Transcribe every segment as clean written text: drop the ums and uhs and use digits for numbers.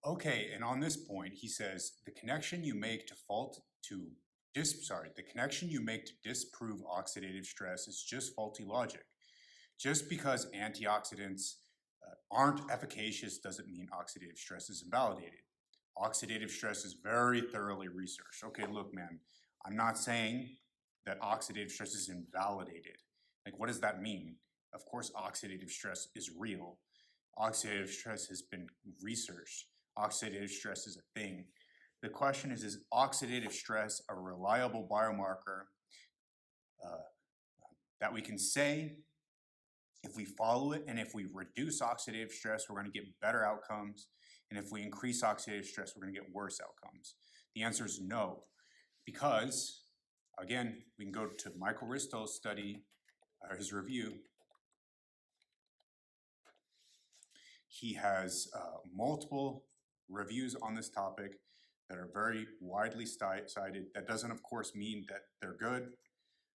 Okay, and on this point, he says the connection you make to the connection you make to disprove oxidative stress is just faulty logic. Just because antioxidants aren't efficacious doesn't mean oxidative stress is invalidated. Oxidative stress is very thoroughly researched. Okay, look, man, I'm not saying that oxidative stress is invalidated. Like, what does that mean? Of course, oxidative stress is real. Oxidative stress has been researched. Oxidative stress is a thing. The question is oxidative stress a reliable biomarker that we can say if we follow it and if we reduce oxidative stress, we're going to get better outcomes. And if we increase oxidative stress, we're going to get worse outcomes? The answer is no, because, again, we can go to Michael Ristow's study, his review. He has multiple reviews on this topic that are very widely cited. That doesn't, of course, mean that they're good.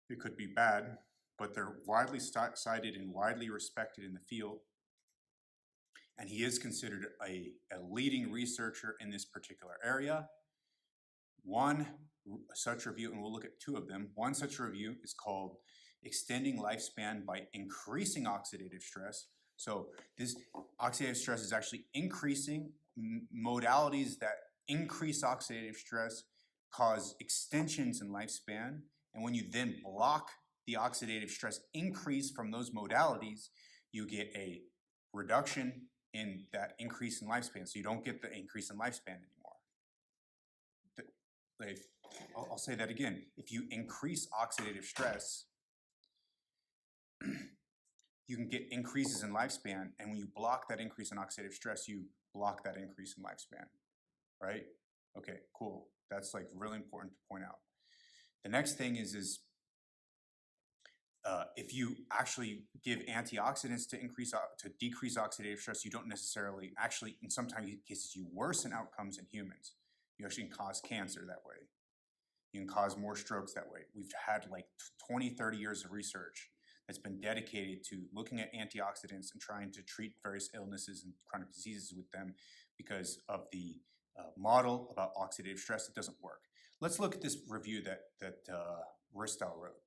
It could be bad, but they're widely cited and widely respected in the field. And he is considered a leading researcher in this particular area. One such review, and we'll look at two of them, one such review is called Extending Lifespan by Increasing Oxidative Stress. So this oxidative stress is actually increasing. Modalities that increase oxidative stress cause extensions in lifespan. And when you then block the oxidative stress increase from those modalities, you get a reduction in that increase in lifespan. So you don't get the increase in lifespan anymore. I'll say that again. If you increase oxidative stress, you can get increases in lifespan, and when you block that increase in oxidative stress, you block that increase in lifespan, right? Okay, cool. That's like really important to point out. The next thing is if you actually give antioxidants to decrease oxidative stress, you don't necessarily actually, in some cases, you worsen outcomes in humans. You actually can cause cancer that way. You can cause more strokes that way. We've had like 20, 30 years of research that's been dedicated to looking at antioxidants and trying to treat various illnesses and chronic diseases with them because of the model about oxidative stress. It doesn't work. Let's look at this review that Ristow wrote.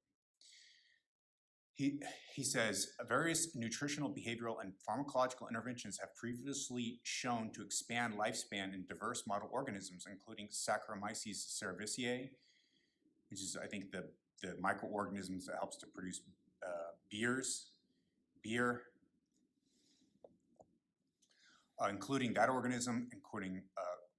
He says, various nutritional, behavioral, and pharmacological interventions have previously shown to expand lifespan in diverse model organisms, including Saccharomyces cerevisiae, which is, I think, the microorganisms that helps to produce beer, including that organism, including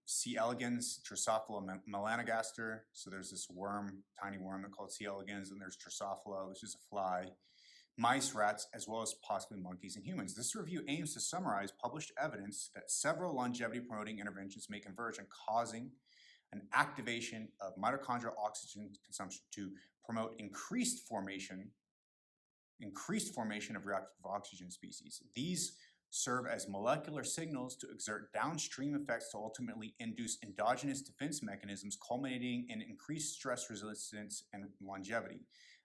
C. elegans, Drosophila melanogaster. So there's this worm, tiny worm called C. elegans, and there's Drosophila, which is a fly, mice, rats, as well as possibly monkeys and humans. This review aims to summarize published evidence that several longevity-promoting interventions may converge in causing an activation of mitochondrial oxygen consumption to promote increased formation of reactive oxygen species. These serve as molecular signals to exert downstream effects to ultimately induce endogenous defense mechanisms, culminating in increased stress resistance and longevity.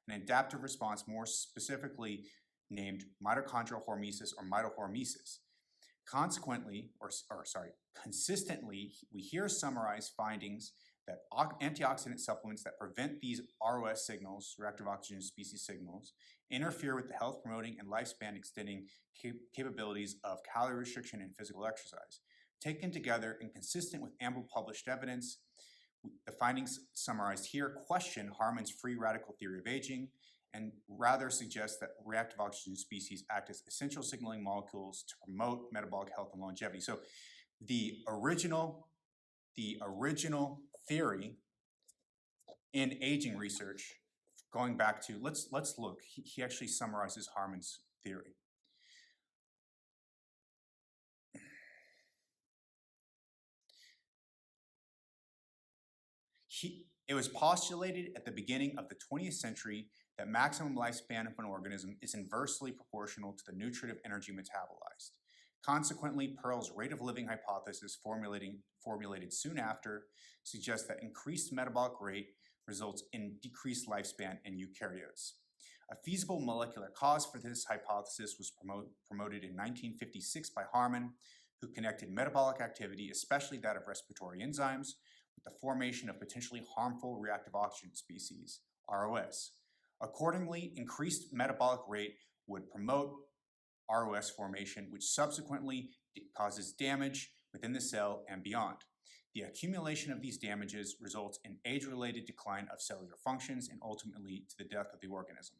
An adaptive response, more specifically named mitochondrial hormesis or mitohormesis. Consistently, we here summarize findings that antioxidant supplements that prevent these ROS signals, reactive oxygen species signals, interfere with the health promoting and lifespan extending capabilities of calorie restriction and physical exercise. Taken together and consistent with ample published evidence, the findings summarized here question Harman's free radical theory of aging and rather suggest that reactive oxygen species act as essential signaling molecules to promote metabolic health and longevity. So the original theory in aging research, going back to, let's look, he actually summarizes Harman's theory. It was postulated at the beginning of the 20th century that maximum lifespan of an organism is inversely proportional to the nutritive energy metabolized. Consequently, Pearl's rate of living hypothesis, formulated soon after, suggests that increased metabolic rate results in decreased lifespan in eukaryotes. A feasible molecular cause for this hypothesis was promoted in 1956 by Harman, who connected metabolic activity, especially that of respiratory enzymes, with the formation of potentially harmful reactive oxygen species, ROS. Accordingly, increased metabolic rate would promote ROS formation, which subsequently causes damage within the cell and beyond. The accumulation of these damages results in age-related decline of cellular functions and ultimately to the death of the organism.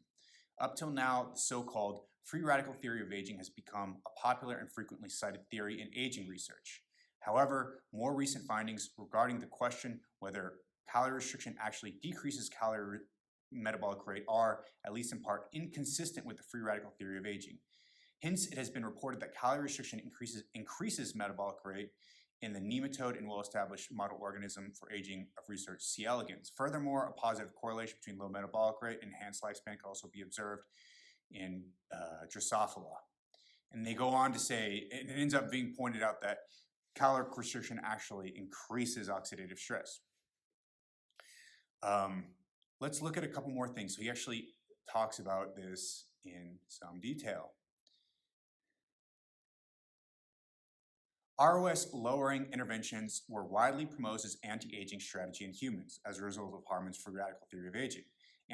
Up till now, the so-called free radical theory of aging has become a popular and frequently cited theory in aging research. However, more recent findings regarding the question whether calorie restriction actually decreases calorie metabolic rate are, at least in part, inconsistent with the free radical theory of aging. Hence, it has been reported that calorie restriction increases metabolic rate in the nematode and well-established model organism for aging of research C. elegans. Furthermore, a positive correlation between low metabolic rate and enhanced lifespan can also be observed in Drosophila. And they go on to say, it ends up being pointed out that caloric restriction actually increases oxidative stress. Let's look at a couple more things. So he actually talks about this in some detail. ROS lowering interventions were widely promoted as anti-aging strategy in humans as a result of Harman's free radical theory of aging.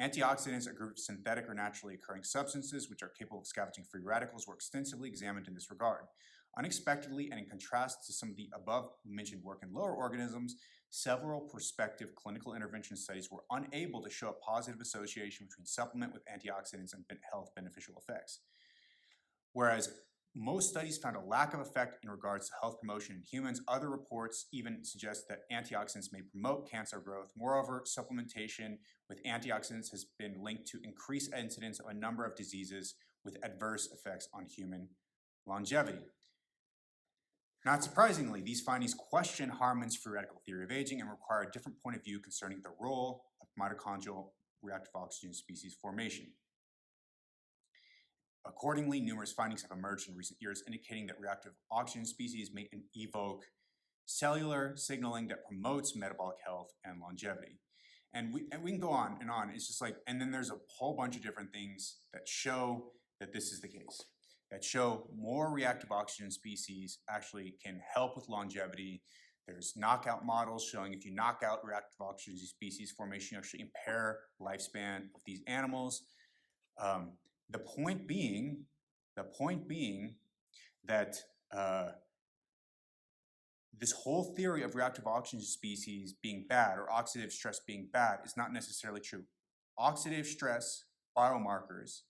Antioxidants, a group of synthetic or naturally occurring substances which are capable of scavenging free radicals, were extensively examined in this regard. Unexpectedly, and in contrast to some of the above-mentioned work in lower organisms, several prospective clinical intervention studies were unable to show a positive association between supplement with antioxidants and health beneficial effects. Whereas most studies found a lack of effect in regards to health promotion in humans. Other reports even suggest that antioxidants may promote cancer growth. Moreover, supplementation with antioxidants has been linked to increased incidence of a number of diseases with adverse effects on human longevity. Not surprisingly, these findings question Harman's free radical theory of aging and require a different point of view concerning the role of mitochondrial reactive oxygen species formation. Accordingly, numerous findings have emerged in recent years indicating that reactive oxygen species may evoke cellular signaling that promotes metabolic health and longevity. And we can go on and on. It's just like, and then there's a whole bunch of different things that show that this is the case, that show more reactive oxygen species actually can help with longevity. There's knockout models showing if you knock out reactive oxygen species formation, you actually impair lifespan of these animals. The point being that this whole theory of reactive oxygen species being bad or oxidative stress being bad is not necessarily true. Oxidative stress biomarkers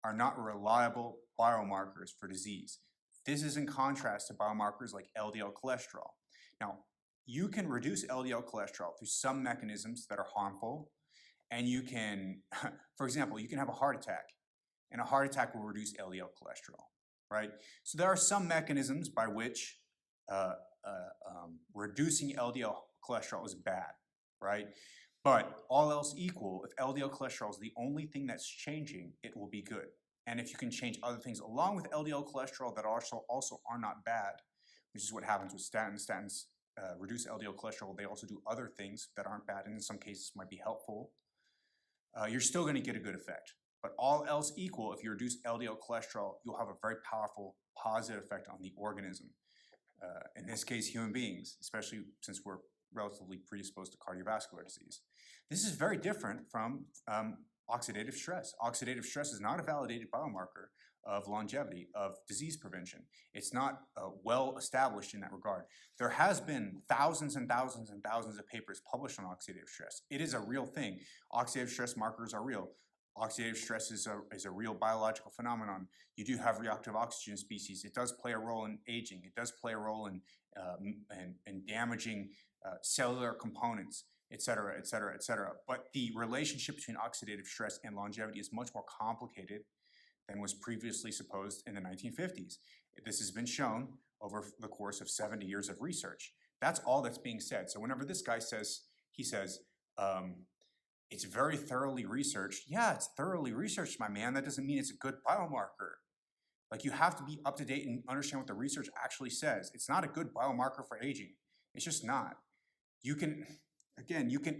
are not reliable biomarkers for disease. This is in contrast to biomarkers like LDL cholesterol. Now, you can reduce LDL cholesterol through some mechanisms that are harmful. And you can, for example, you can have a heart attack, and a heart attack will reduce LDL cholesterol, right? So there are some mechanisms by which reducing LDL cholesterol is bad, right? But all else equal, if LDL cholesterol is the only thing that's changing, it will be good. And if you can change other things along with LDL cholesterol that also are not bad, which is what happens with statins. Statins reduce LDL cholesterol. They also do other things that aren't bad, and in some cases might be helpful. You're still going to get a good effect. But all else equal, if you reduce LDL cholesterol, you'll have a very powerful positive effect on the organism. In this case, human beings, especially since we're relatively predisposed to cardiovascular disease. This is very different from oxidative stress. Oxidative stress is not a validated biomarker of longevity, of disease prevention. It's not well established in that regard. There has been thousands and thousands and thousands of papers published on oxidative stress. It is a real thing. Oxidative stress markers are real. Oxidative stress is a real biological phenomenon. You do have reactive oxygen species. It does play a role in aging. It does play a role in damaging cellular components, et cetera, et cetera, et cetera. But the relationship between oxidative stress and longevity is much more complicated than was previously supposed in the 1950s. This has been shown over the course of 70 years of research. That's all that's being said. So whenever this guy says, it's very thoroughly researched. Yeah, it's thoroughly researched, my man. That doesn't mean it's a good biomarker. Like, you have to be up to date and understand what the research actually says. It's not a good biomarker for aging. It's just not. You can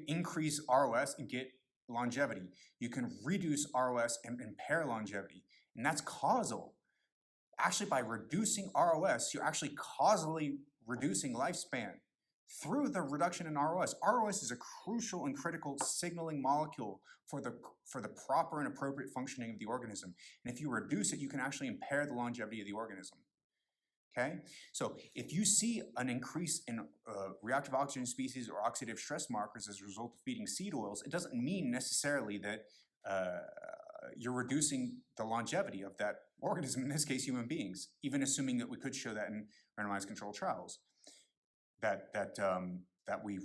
increase ROS and get longevity. You can reduce ROS and impair longevity. And that's causal. actually by reducing ROS, you're actually causally reducing lifespan through the reduction in ROS. ROS is a crucial and critical signaling molecule for the proper and appropriate functioning of the organism. And if you reduce it, you can actually impair the longevity of the organism. Okay, so if you see an increase in reactive oxygen species or oxidative stress markers as a result of feeding seed oils, it doesn't mean necessarily that you're reducing the longevity of that organism, in this case human beings, even assuming that we could show that in randomized controlled trials, that we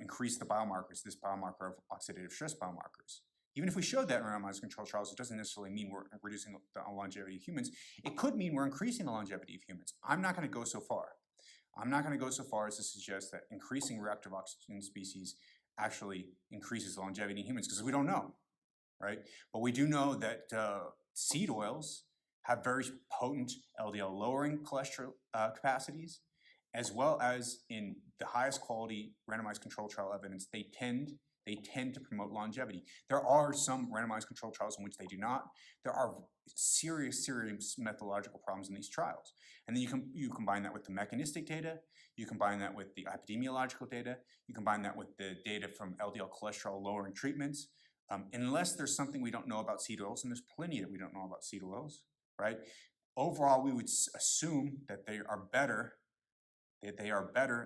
increase the biomarkers, this biomarker of oxidative stress biomarkers. Even if we showed that in randomized controlled trials, it doesn't necessarily mean we're reducing the longevity of humans. It could mean we're increasing the longevity of humans. I'm not going to go so far. I'm not going to go so far as to suggest that increasing reactive oxygen species actually increases the longevity in humans, because we don't know, right? But we do know that seed oils have very potent LDL lowering cholesterol capacities, as well as in the highest quality randomized controlled trial evidence, they tend to promote longevity. There are some randomized controlled trials in which they do not. There are serious methodological problems in these trials. And then you combine that with the mechanistic data, you combine that with the epidemiological data, you combine that with the data from LDL cholesterol lowering treatments. Unless there's something we don't know about seed oils, and there's plenty that we don't know about seed oils, right? Overall, we would assume that they are better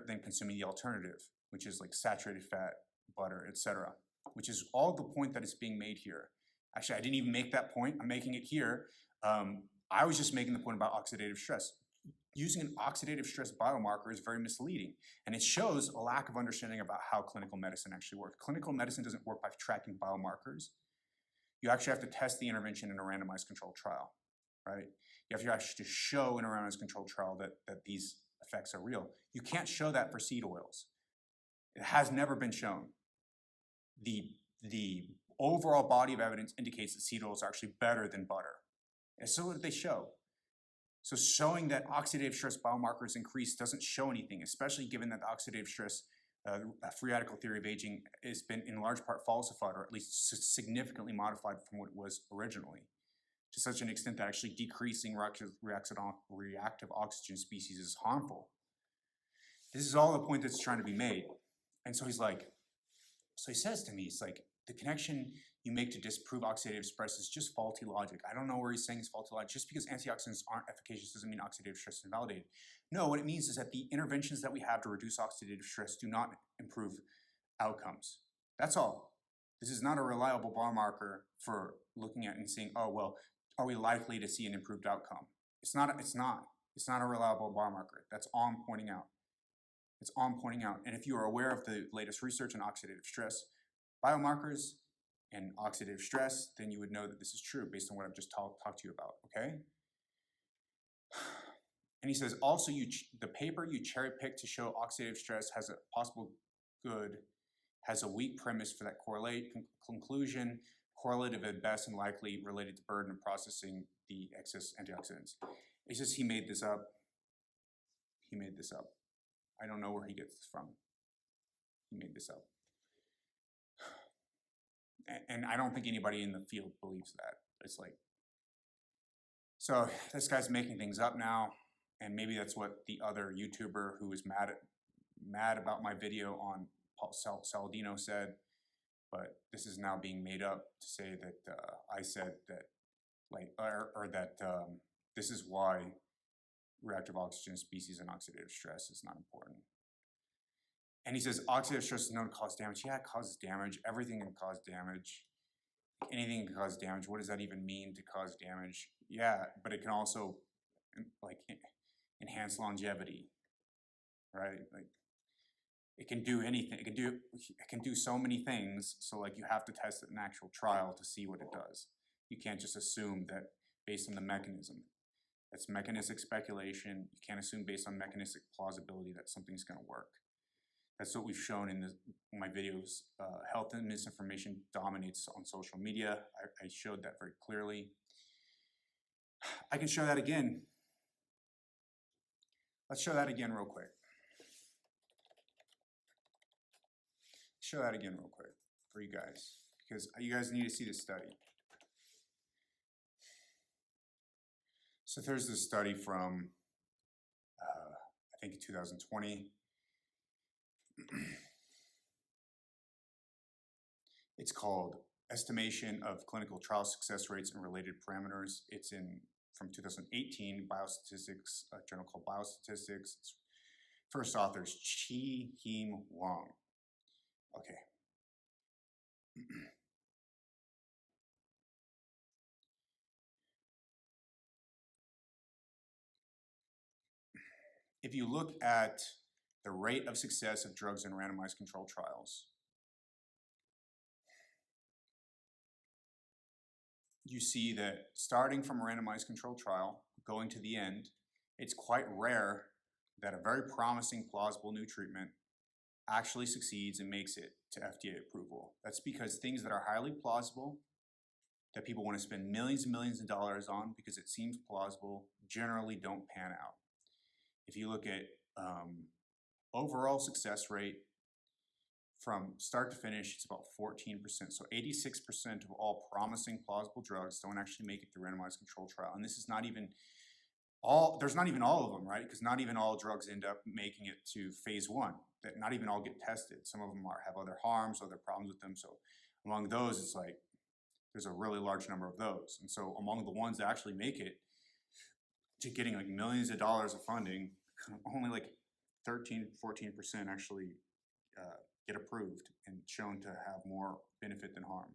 than consuming the alternative, which is like saturated fat, butter, etc., which is all the point that is being made here. Actually, I didn't even make that point. I'm making it here. I was just making the point about oxidative stress. Using an oxidative stress biomarker is very misleading, and it shows a lack of understanding about how clinical medicine actually works. Clinical medicine doesn't work by tracking biomarkers. You actually have to test the intervention in a randomized controlled trial, right? You have to actually show in a randomized controlled trial that these effects are real. You can't show that for seed oils. It has never been shown. The overall body of evidence indicates that seed oils are actually better than butter. And so what did they show? So showing that oxidative stress biomarkers increase doesn't show anything, especially given that the oxidative stress free radical theory of aging has been in large part falsified, or at least significantly modified from what it was originally, to such an extent that actually decreasing reactive oxygen species is harmful. This is all the point that's trying to be made. And so he says to me, it's like, the connection you make to disprove oxidative stress is just faulty logic. I don't know where he's saying it's faulty logic. Just because antioxidants aren't efficacious doesn't mean oxidative stress is invalidated. No, what it means is that the interventions that we have to reduce oxidative stress do not improve outcomes. That's all. This is not a reliable biomarker for looking at and seeing, oh, well, are we likely to see an improved outcome? It's not a reliable biomarker. That's all I'm pointing out. It's all I'm pointing out. And if you are aware of the latest research on oxidative stress biomarkers and oxidative stress, then you would know that this is true based on what I've just talked to you about, okay? And he says, also, the paper you cherry-picked to show oxidative stress has a possible good, has a weak premise for that conclusion, correlative at best and likely related to burden of processing the excess antioxidants. It's just he made this up. He made this up. I don't know where he gets this from. He made this up. And I don't think anybody in the field believes that. It's like, so this guy's making things up now, and maybe that's what the other YouTuber who was mad about my video on Paul Saladino said, but this is now being made up to say that I said that, like, or that this is why reactive oxygen species and oxidative stress is not important. And he says oxidative stress is known to cause damage. Yeah, it causes damage. Everything can cause damage. Anything can cause damage. What does that even mean, to cause damage? Yeah, but it can also like enhance longevity, right? Like, it can do anything. It can do so many things. So like, you have to test it in an actual trial to see what it does. You can't just assume that based on the mechanism. That's mechanistic speculation. You can't assume based on mechanistic plausibility that something's going to work. That's what we've shown in my videos. Health and misinformation dominates on social media. I showed that very clearly. I can show that again. Let's show that again real quick. Show that again real quick for you guys, because you guys need to see this study. So there's this study from, I think 2020. It's called Estimation of Clinical Trial Success Rates and Related Parameters. It's from 2018, Biostatistics, a journal called Biostatistics. First author is Chi-Heem Wang. Okay. If you look at the rate of success of drugs in randomized controlled trials, you see that starting from a randomized controlled trial, going to the end, it's quite rare that a very promising, plausible new treatment actually succeeds and makes it to FDA approval. That's because things that are highly plausible, that people want to spend millions and millions of dollars on because it seems plausible, generally don't pan out. If you look at overall success rate from start to finish, it's about 14%. So 86% of all promising plausible drugs don't actually make it through randomized controlled trial. And this is not even there's not even all of them, right? Because not even all drugs end up making it to phase 1. That not even all get tested. Some of them have other harms, other problems with them. So among those, it's like there's a really large number of those. And so among the ones that actually make it to getting like millions of dollars of funding, only like 13-14% actually get approved and shown to have more benefit than harm.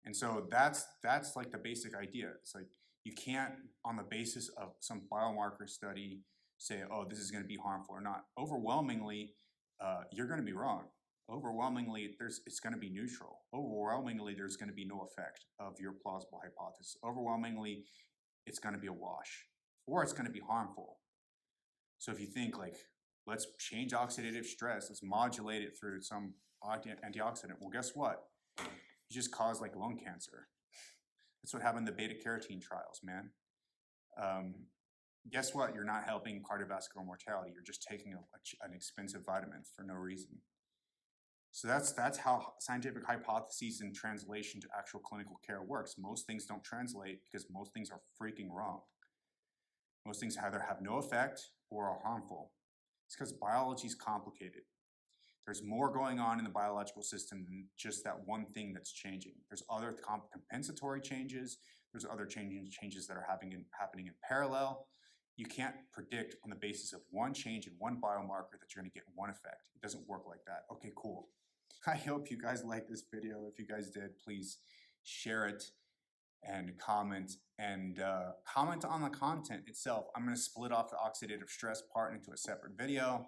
And so that's like the basic idea. It's like you can't, on the basis of some biomarker study, say, oh, this is going to be harmful or not. Overwhelmingly, you're going to be wrong. Overwhelmingly, it's going to be neutral. Overwhelmingly, there's going to be no effect of your plausible hypothesis. Overwhelmingly, it's going to be a wash, or it's going to be harmful. So if you think like, let's change oxidative stress, let's modulate it through some antioxidant. Well, guess what? You just caused like lung cancer. That's what happened in the beta carotene trials, man. Guess what? You're not helping cardiovascular mortality. You're just taking an expensive vitamin for no reason. So that's how scientific hypotheses and translation to actual clinical care works. Most things don't translate because most things are freaking wrong. Most things either have no effect or are harmful. It's because biology is complicated. There's more going on in the biological system than just that one thing that's changing. There's other compensatory changes. There's other changes that are happening in parallel. You can't predict on the basis of one change in one biomarker that you're going to get one effect. It doesn't work like that. Okay, cool. I hope you guys liked this video. If you guys did, please share it and comment on the content itself. I'm going to split off the oxidative stress part into a separate video,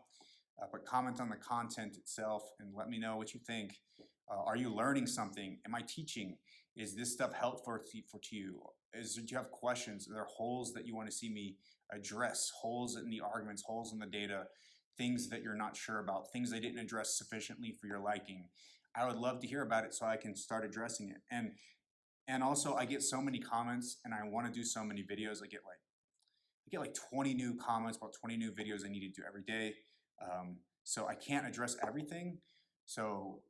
but comment on the content itself and let me know what you think. Are you learning something? Am I teaching? Is this stuff helpful to you? Do you have questions? Are there holes that you want to see me address? Holes in the arguments, holes in the data, things that you're not sure about, things I didn't address sufficiently for your liking? I would love to hear about it so I can start addressing it. And also, I get so many comments, and I want to do so many videos. I get like 20 new comments, about 20 new videos I need to do every day. So I can't address everything. So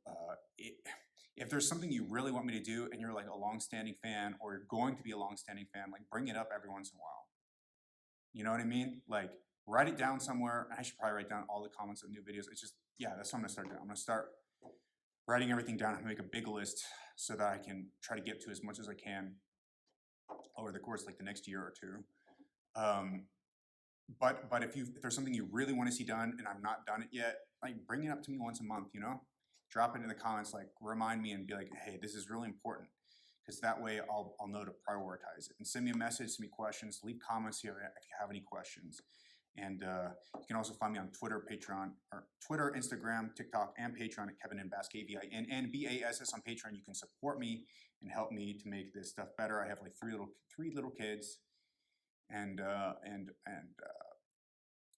if there's something you really want me to do, and you're like a long-standing fan, or you're going to be a long-standing fan, like bring it up every once in a while. You know what I mean? Like write it down somewhere. I should probably write down all the comments of new videos. It's just, yeah, that's what I'm gonna start doing. I'm gonna start writing everything down and make a big list so that I can try to get to as much as I can over the course like the next year or two. But if there's something you really want to see done and I've not done it yet, like bring it up to me once a month, you know? Drop it in the comments, like remind me and be like, hey, this is really important. Because that way I'll know to prioritize it. And send me a message, send me questions, leave comments here if you have any questions. And you can also find me on Twitter, Patreon, or Twitter, Instagram, TikTok, and Patreon at Kevin Bass, KVINNBASS on Patreon. You can support me and help me to make this stuff better. I have like three little kids, and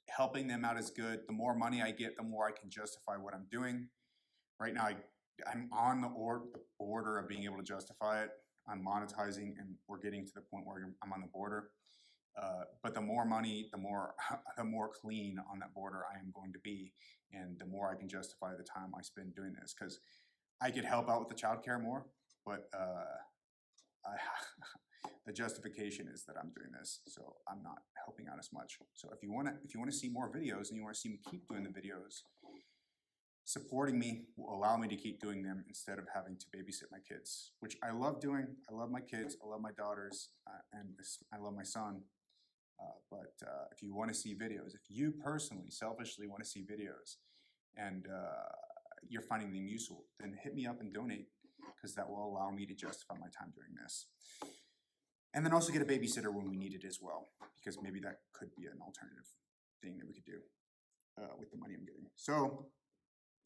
helping them out is good. The more money I get, the more I can justify what I'm doing. Right now, I'm on the border of being able to justify it. I'm monetizing, and we're getting to the point where I'm on the border. But the more money, the more clean on that border I am going to be, and the more I can justify the time I spend doing this. Because I could help out with the childcare more, but The justification is that I'm doing this, so I'm not helping out as much. So if you wanna see more videos and you wanna see me keep doing the videos, supporting me will allow me to keep doing them instead of having to babysit my kids, which I love doing. I love my kids, I love my daughters, and I love my son. But if you want to see videos, if you personally, selfishly want to see videos, and you're finding them useful, then hit me up and donate, because that will allow me to justify my time doing this. And then also get a babysitter when we need it as well, because maybe that could be an alternative thing that we could do with the money I'm getting. So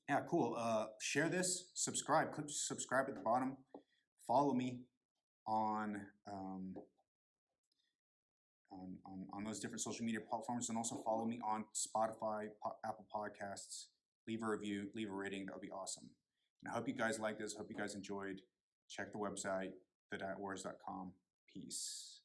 yeah, cool. Share this, subscribe. Click subscribe at the bottom. Follow me on those different social media platforms, and also follow me on Spotify, Apple Podcasts. Leave a review, leave a rating. That would be awesome. And I hope you guys like this. Hope you guys enjoyed. Check the website, the.wars.com. Peace.